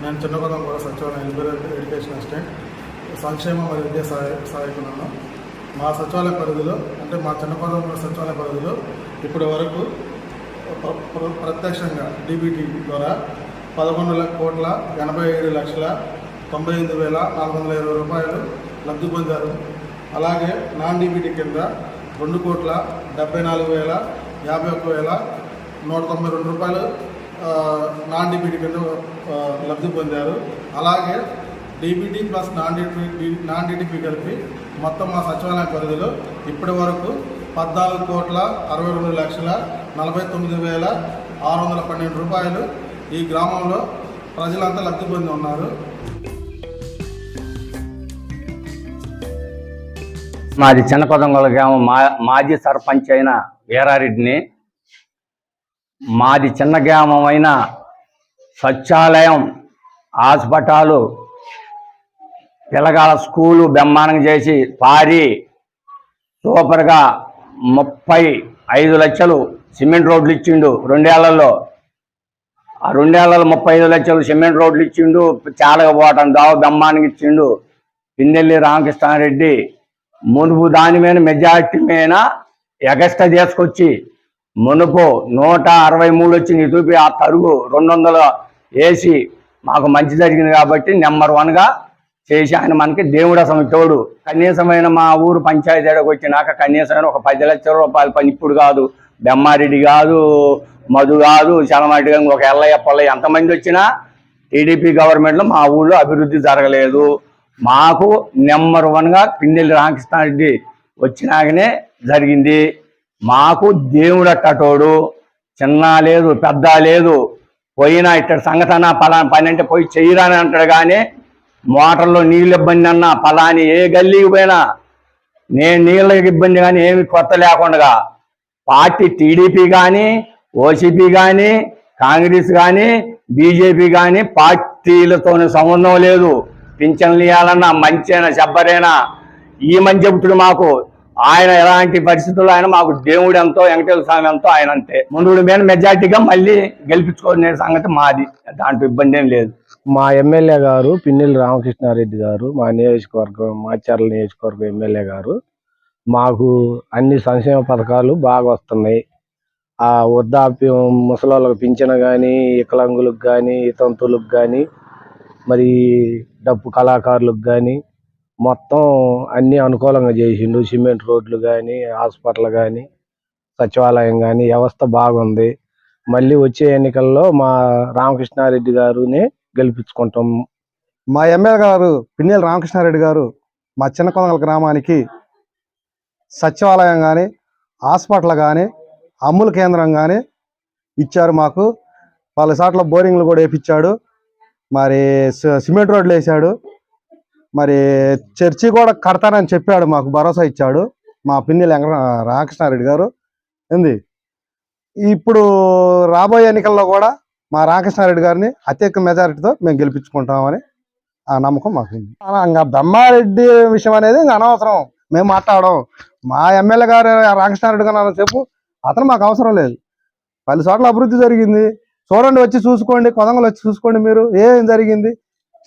నేను చిన్నకొండగూడ సచివాలయం education assistant సంక్షేమ మరియు విద్యా సహాయకులను. మా సచివాలయ పరిధిలో అంటే మా చిన్నకొండగూడ సచివాలయ పరిధిలో ఇప్పటి వరకు ప్రత్యక్షంగా డీబీటీ ద్వారా 11,87,87,98,420 రూపాయలు లబ్ధి పొందారు. అలాగే నాన్ డీబీటీ కింద 2,74,51,192 రూపాయలు నాన్ డీబీటీ కింద లబ్ధి పొందారు. అలాగే డీబీటీ ప్లస్ నాన్ డీటీపీ కలిపి మొత్తం మా సచివాలయం పరిధిలో ఇప్పటి వరకు 14,62,49,612 రూపాయలు ఈ గ్రామంలో ప్రజలంతా లబ్ధి పొంది ఉన్నారు. మాది చిన్నకొండగూడ గ్రామం. మాజీ సర్పంచ్ అయిన వీరారెడ్డిని. మాది చిన్న గ్రామం అయిన సచివాలయం, హాస్పిటల్, పిల్లగాల స్కూలు బ్రహ్మాండంగా చేసి పారి సూపర్గా 35 లక్షలు సిమెంట్ రోడ్లు ఇచ్చిండు 2 ఏళ్లలో. ఆ 2 ఏళ్లలో 35 లక్షలు సిమెంట్ రోడ్లు ఇచ్చిండు. చాలా పోవటం దావ బ్రహ్మాండంగా ఇచ్చిండు. పిన్నెల్లి రామకృష్ణారెడ్డి మునుపు దాని మీద మెజార్టీ మీద ఎగస్ట్రా తీసుకొచ్చి మునుపు 163 వచ్చింది. చూపి ఆ తరుగు 200 వేసి మాకు మంచి జరిగింది కాబట్టి నెంబర్ 1గా చేసి ఆయన మనకి దేవుడు అసలు తోడు. కనీసమైన మా ఊరు పంచాయతీ ఏడకు వచ్చినాక కనీసమైన ఒక 10 లక్షల రూపాయల పని ఇప్పుడు కాదు, బెమ్మారెడ్డి కాదు, మధు కాదు, చలమాటి కాదు, ఒక ఎల్లయ్య పొల్లయ్య ఎంతమంది వచ్చినా టీడీపీ గవర్నమెంట్లో మా ఊళ్ళో అభివృద్ధి జరగలేదు. మాకు నెంబర్ 1గా పిన్నెల్లి రామకృష్ణారెడ్డి వచ్చినాకనే జరిగింది. మాకు దేవుడు అట్టటోడు. చిన్న లేదు పెద్ద లేదు. పోయినా ఇట్టడి సంగతన పలానా పని అంటే పోయి చెయ్యరాని అంటాడు. కానీ మోటార్లో నీళ్ళు ఇబ్బంది అన్నా పలాని ఏ గల్లీకి పోయినా నేను నీళ్ళకి ఇబ్బంది కానీ ఏమి కొత్త లేకుండా పార్టీ టీడీపీ కానీ, ఓసీపీ కానీ, కాంగ్రెస్ కానీ, బీజేపీ కానీ పార్టీలతోనే సంబంధం లేదు. పింఛన్లు ఇవ్వాలన్నా మంచైనా చెప్పరైనా ఈ మంచి చెబుతుడు మాకు. ఆయన ఎలాంటి పరిస్థితుల్లో ఆయన మాకు దేవుడు ఎంతో, వెంకటేశ్వర స్వామి ఎంతో ఆయన అంతే. ముందు మీద మెజార్టీగా మళ్ళీ గెలిపించుకోనే సంగతి మాది. దాంట్లో ఇబ్బంది ఏం లేదు. మా ఎమ్మెల్యే గారు పిన్నెల్లి రామకృష్ణారెడ్డి గారు, మా నియోజకవర్గం మాచర్ల నియోజకవర్గం ఎమ్మెల్యే గారు మాకు అన్ని సంక్షేమ పథకాలు బాగా వస్తున్నాయి. ఆ వృద్ధాప్యం ముసలోళ్ళకి పింఛను కానీ, వికలాంగులకు కానీ, తంతులకు కానీ, మరి డప్పు కళాకారులకు కానీ మొత్తం అన్నీ అనుకూలంగా చేసిండు. సిమెంట్ రోడ్లు కానీ, హాస్పిటల్ కానీ, సచివాలయం కానీ వ్యవస్థ బాగుంది. మళ్ళీ వచ్చే ఎన్నికల్లో మా రామకృష్ణారెడ్డి గారునే గెలిపించుకుంటాం. మా ఎమ్మెల్యే గారు పిన్నెల్లి రామకృష్ణారెడ్డి గారు మా చిన్నకొండగూడ గ్రామానికి సచివాలయం కానీ, హాస్పిటల్ కానీ, అమ్ముల కేంద్రం కానీ ఇచ్చారు. మాకు వాళ్ళ సాట్ల బోరింగ్లు కూడా వేయించాడు. మరి సిమెంట్ రోడ్లు వేసాడు. మరి చర్చి కూడా కడతానని చెప్పాడు. మాకు భరోసా ఇచ్చాడు మా పిన్నెల్లి రామకృష్ణారెడ్డి గారు. ఏంది ఇప్పుడు రాబోయే ఎన్నికల్లో కూడా మా రామకృష్ణారెడ్డి గారిని అత్యధిక మెజారిటీతో మేము గెలిపించుకుంటామని ఆ నమ్మకం మాకు ఉంది. ఇంకా బ్రహ్మారెడ్డి విషయం అనేది అనవసరం, మేము మాట్లాడడం. మా ఎమ్మెల్యే గారు రామకృష్ణారెడ్డి గారు చెప్పు, అతను మాకు అవసరం లేదు. 10 చోట్ల అభివృద్ధి జరిగింది. చూడండి, వచ్చి చూసుకోండి. కొదంగలు వచ్చి చూసుకోండి. మీరు ఏం జరిగింది,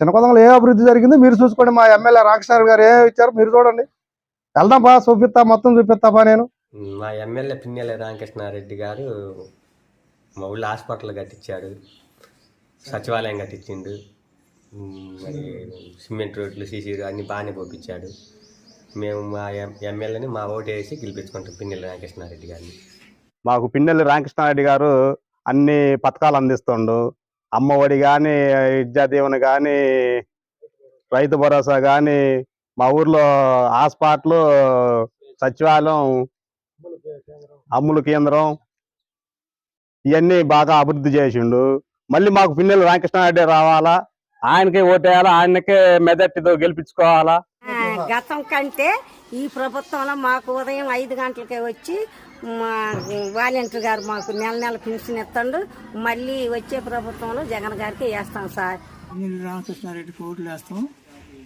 చిన్న కొదంగలు ఏ అభివృద్ధి జరిగింది మీరు చూసుకోండి. మా ఎమ్మెల్యే రామకృష్ణారెడ్డి గారు ఏం ఇచ్చారు మీరు చూడండి. వెళ్దాం బా, చూపిస్తా, మొత్తం చూపిస్తాపా. నేను మా ఎమ్మెల్యే పిన్నెల్లి రామకృష్ణారెడ్డి గారు మా ఊళ్ళో హాస్పిటల్ కట్టించాడు, సచివాలయం కట్టించిండు, మరి సిమెంట్ రోడ్లు, సీసీ అన్ని బాగానే పంపించాడు. మేము మా ఎమ్మెల్యేని మా ఓటు వేసి గెలిపించుకుంటాం పిన్నెల్లి రామకృష్ణారెడ్డి గారిని. మాకు పిన్నెల్లి రామకృష్ణారెడ్డి గారు అన్ని పథకాలు అందిస్తుండు. అమ్మ ఒడి కానీ, విద్యాదీవెన కానీ, రైతు భరోసా కానీ, మా ఊర్లో హాస్పిటల్, సచివాలయం, అమ్ముల కేంద్రం ఇవన్నీ బాగా అభివృద్ధి చేసిండు. మళ్ళీ మాకు పిన్నెల్లి రామకృష్ణారెడ్డి రావాలా, ఆయనకే ఓటేయాలా, ఆయనకే మెజార్టీతో గెలిపించుకోవాలా. గతం కంటే ఈ ప్రభుత్వంలో మాకు ఉదయం 5 గంటలకే వచ్చి మా వాలంటీర్ గారు మాకు నెల పెన్షన్ ఇస్తాడు. మళ్ళీ వచ్చే ప్రభుత్వంలో జగన్ గారికి వేస్తాం సార్. పిన్నెల్లి రామకృష్ణారెడ్డికి ఓట్లు వేస్తాం,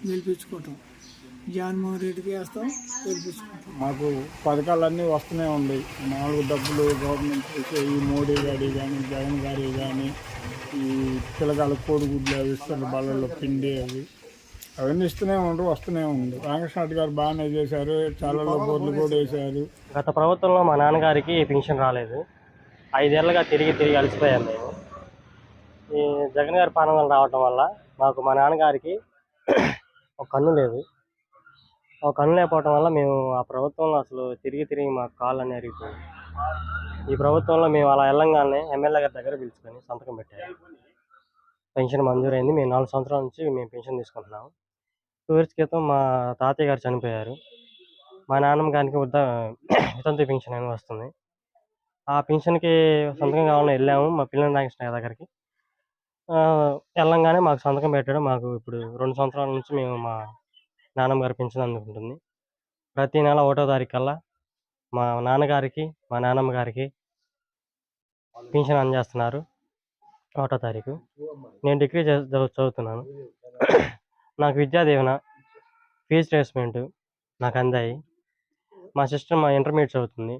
గెలిపించుకుంటాం. జగన్మోహన్ రెడ్డికి వేస్తాం, గెలిపించుకుంటాం. మాకు పథకాలన్నీ వస్తూనే ఉన్నాయి. 4 డబ్బులు గవర్నమెంట్ ఈ మోడీ గారి కానీ, జగన్ గారి కానీ, ఈ పిల్లగాళ్ళ కోడిగుడ్లు అవి ఇస్తారు, బళ్ళల్లో పిండి అవి అవన్నీ ఇస్తూనే ఉండరు, వస్తూనే ఉంది. రామకృష్ణ గారు బాగానే చేశారు, చాలా బోర్లు కూడా వేశారు. గత ప్రభుత్వంలో మా నాన్నగారికి పింఛన్ రాలేదు. 5 ఏళ్ళుగా తిరిగి అలసిపోయాం మేము. ఈ జగన్ గారి పాలన రావటం వల్ల మాకు మా నాన్నగారికి ఒక కన్ను లేదు. ఒక కన్ను లేకపోవటం వల్ల మేము ఆ ప్రభుత్వంలో అసలు తిరిగి మాకు కాళ్ళు అనేవి అరిగిపోయాయి. ఈ ప్రభుత్వంలో మేము అలా వెళ్ళంగానే ఎమ్మెల్యే గారి దగ్గర పిలుచుకొని సంతకం పెట్టారు. పెన్షన్ మంజూరైంది. మేము 4 సంవత్సరాల నుంచి మేము పెన్షన్ తీసుకుంటున్నాము. 2 ఇయర్స్ క్రితం మా తాతయ్య గారు చనిపోయారు. మా నాన్నమ్మ గారికి వితంతు పెన్షన్ అని వస్తుంది. ఆ పెన్షన్కి సంతకం కావాలని వెళ్ళాము మా పిల్లల రామకృష్ణ దగ్గరికి. వెళ్ళంగానే మాకు సంతకం పెట్టడం. మాకు ఇప్పుడు 2 సంవత్సరాల నుంచి మేము మా నాన్నమ్మ గారి పెన్షన్ అందుకుంటుంది. ప్రతి నెల 1వ తారీఖు కల్లా మా నాన్నగారికి మా నాన్నమ్మ గారికి పెన్షన్ అందజేస్తున్నారు. 1వ తారీఖు. నేను డిగ్రీ చదువుతున్నాను. నాకు విద్యా దీవెన, ఫీజు రియంబర్స్మెంట్ నాకు అందాయి. మా సిస్టర్ ఇంటర్మీడియట్ చదువుతుంది.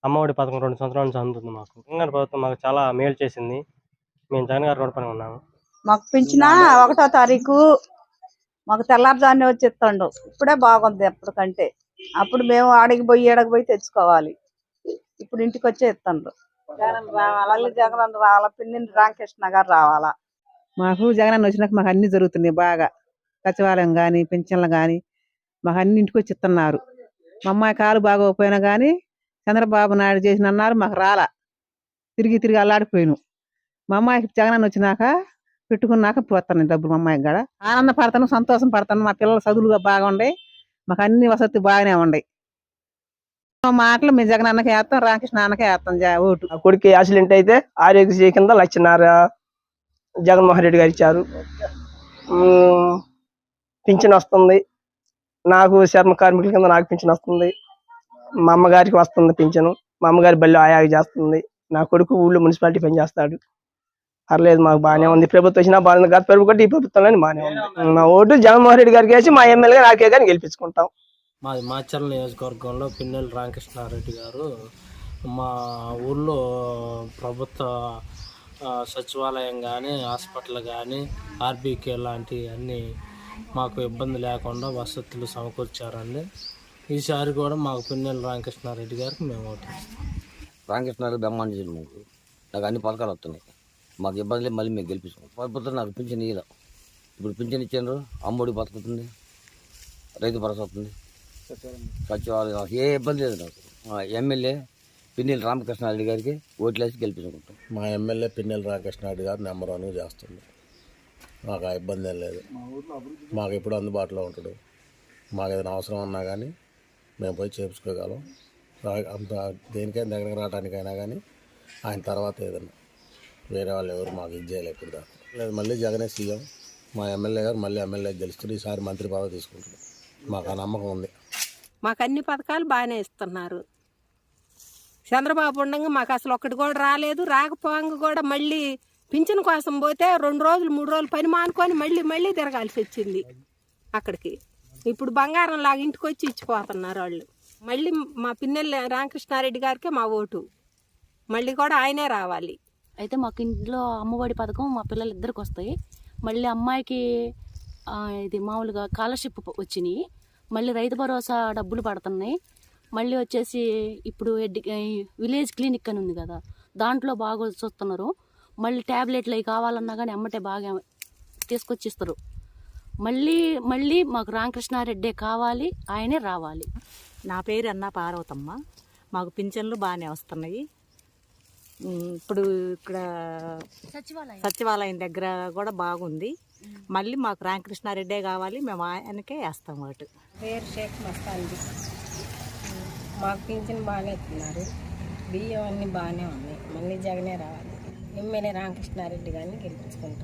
అమ్మఒడి పథకం 2 సంవత్సరాల నుంచి అందుతుంది. మాకు తెలంగాణ ప్రభుత్వం మాకు చాలా మేలు చేసింది. మేము జగన్ గారు రుణపడి ఉన్నాము. మాకు పెంచిన 1వ తారీఖు మాకు తెల్లారుజామునే వచ్చి ఇస్తుండు. ఇప్పుడే బాగుంది అప్పటికంటే. అప్పుడు మేము ఆడికి పోయి తెచ్చుకోవాలి. ఇప్పుడు ఇంటికి వచ్చే ఇస్తుండ్రు. జగన్ రావాలి, జగన్ రావాలా, పిన్నెల్లి రామకృష్ణ గారు రావాలా. మాకు జగన్ వచ్చినాక మాకు అన్ని జరుగుతున్నాయి బాగా. సచివాలయం కానీ పెన్షన్లు కానీ మాకు అన్ని ఇంటికి వచ్చి ఇస్తున్నారు. మా అమ్మాయి కాలు బాగోకపోయినా కానీ చంద్రబాబు నాయుడు చేసిన అన్నారు, మాకు రాలా. తిరిగి అల్లాడిపోయాను. మా అమ్మాయికి జగన్ వచ్చినాక పెట్టుకున్నాక పోతాను డబ్బులు. మా అమ్మాయికి కూడా ఆనందపడతాను, సంతోషం పడతాను. మా పిల్లలు చదువులుగా బాగుండయి, మాకు అన్ని వసతి బాగానే ఉండయి. మాటలు మేము జగన్ అన్నకే వేస్తాం, రామకృష్ణ అన్నకే వేస్తాం ఓటు. కొడుకు యాక్సిడెంట్ అయితే ఆరోగ్యశ్రీ కింద 1,50,000 జగన్మోహన్ రెడ్డి గారు ఇచ్చారు. పింఛన్ వస్తుంది. నాకు చర్మ కార్మికుల కింద నాకు పింఛన్ వస్తుంది. మా అమ్మగారికి వస్తుంది పింఛను. మా అమ్మగారి బళ్ళు ఆయాగ చేస్తుంది. నా కొడుకు ఊళ్ళో మున్సిపాలిటీ పని చేస్తాడు. పర్లేదు, మాకు బాగానే ఉంది. ప్రభుత్వం వచ్చినా బాగుంది. గత ప్రభుత్వం ఈ ప్రభుత్వంలో బాగానే ఉంది. మా ఓటు జగన్మోహన్ రెడ్డి గారికి వేసి మా ఎమ్మెల్యేగా నాకే కానీ గెలిపించుకుంటాం. మాది మాచర్ల నియోజకవర్గంలో పిన్నెల్లి రామకృష్ణారెడ్డి గారు మా ఊళ్ళో ప్రభుత్వ సచివాలయం కానీ హాస్పిటల్ కానీ ఆర్బీకే లాంటి అన్నీ మాకు ఇబ్బంది లేకుండా వసతులు సమకూర్చారండి. ఈసారి కూడా మాకు పిన్నెల్లి రామకృష్ణారెడ్డి గారికి మేము ఓటేస్తాం. రామకృష్ణారెడ్డి బ్రహ్మాండ జిల్లా నాకు అన్ని పథకాలు వస్తున్నాయి. మాకు ఇబ్బంది లేదు. మళ్ళీ మేము గెలిపిస్తాం. ప్రభుత్వం నాకు పింఛన్ ఇయ్యలే. ఇప్పుడు పింఛన్ ఇచ్చారు. అమ్మఒడి బతుకుతుంది, రైతు భరోసా వస్తుంది, సచివాలయం. నాకు ఏ ఇబ్బంది లేదు. నాకు ఎమ్మెల్యే పిన్నెల్లి రామకృష్ణారెడ్డి గారికి ఓట్లేసి గెలిపించుకుంటాం. మా ఎమ్మెల్యే పిన్నెల్లి రామకృష్ణారెడ్డి గారు నెంబర్ 1 చేస్తుంది. మాకు ఆ ఇబ్బంది ఏం లేదు. మాకు ఎప్పుడు అందుబాటులో ఉంటాడు. మాకు ఏదైనా అవసరం ఉన్నా కానీ మేము పోయి చేయించుకోగలం. అంత దేనికైనా దగ్గరకు రావడానికైనా కానీ ఆయన తర్వాత ఏదన్నా వేరే వాళ్ళు ఎవరు మాకు ఇది చేయలేదు ఇప్పుడు దాకా. లేదు, మళ్ళీ జగనే సీఎం. మా ఎమ్మెల్యే గారు మళ్ళీ ఎమ్మెల్యే గెలుస్తారు. ఈసారి మంత్రి పదవి తీసుకుంటారు. మాకు ఆ నమ్మకం ఉంది. మాకు అన్ని పథకాలు బాగానే ఇస్తున్నారు. చంద్రబాబు ఉండగా మాకు అసలు ఒక్కటి కూడా రాలేదు. రాకపోగా కూడా మళ్ళీ పింఛన్ కోసం పోతే 2 రోజులు 3 రోజులు పని మానుకొని మళ్ళీ తిరగాల్సి వచ్చింది అక్కడికి. ఇప్పుడు బంగారం లాగా ఇంటికి వచ్చి ఇచ్చిపోతున్నారు వాళ్ళు. మళ్ళీ మా పిన్నెల్లి రామకృష్ణారెడ్డి గారికే మా ఓటు. మళ్ళీ కూడా ఆయనే రావాలి. అయితే మాకు ఇంట్లో అమ్మఒడి పథకం మా పిల్లలు ఇద్దరికి వస్తాయి. మళ్ళీ అమ్మాయికి ఇది మామూలుగా స్కాలర్షిప్ వచ్చినాయి. మళ్ళీ రైతు భరోసా డబ్బులు పడుతున్నాయి. మళ్ళీ వచ్చేసి ఇప్పుడు విలేజ్ క్లినిక్ అని ఉంది కదా, దాంట్లో బాగా చూస్తున్నారు. మళ్ళీ ట్యాబ్లెట్లు అవి కావాలన్నా కానీ అమ్మటే బాగా తీసుకొచ్చిస్తారు. మళ్ళీ మాకు రామకృష్ణారెడ్డే కావాలి, ఆయనే రావాలి. నా పేరు అన్నా పార్వతమ్మ. మాకు పింఛన్లు బాగానే వస్తున్నాయి. ఇప్పుడు ఇక్కడ సచివాలయం దగ్గర కూడా బాగుంది. మళ్ళీ మాకు రామకృష్ణారెడ్డే కావాలి, మేము ఆయనకే వేస్తాం ఓటు. పేరు షేక్ మస్తాంది. మాకు పింఛన్ బాగానే ఇస్తున్నారు. బియ్యం అన్నీ బాగానే ఉన్నాయి. మళ్ళీ జగనే రావాలి. ఎమ్మెల్యే రామకృష్ణారెడ్డి గారిని గెలిపించుకుంటాం.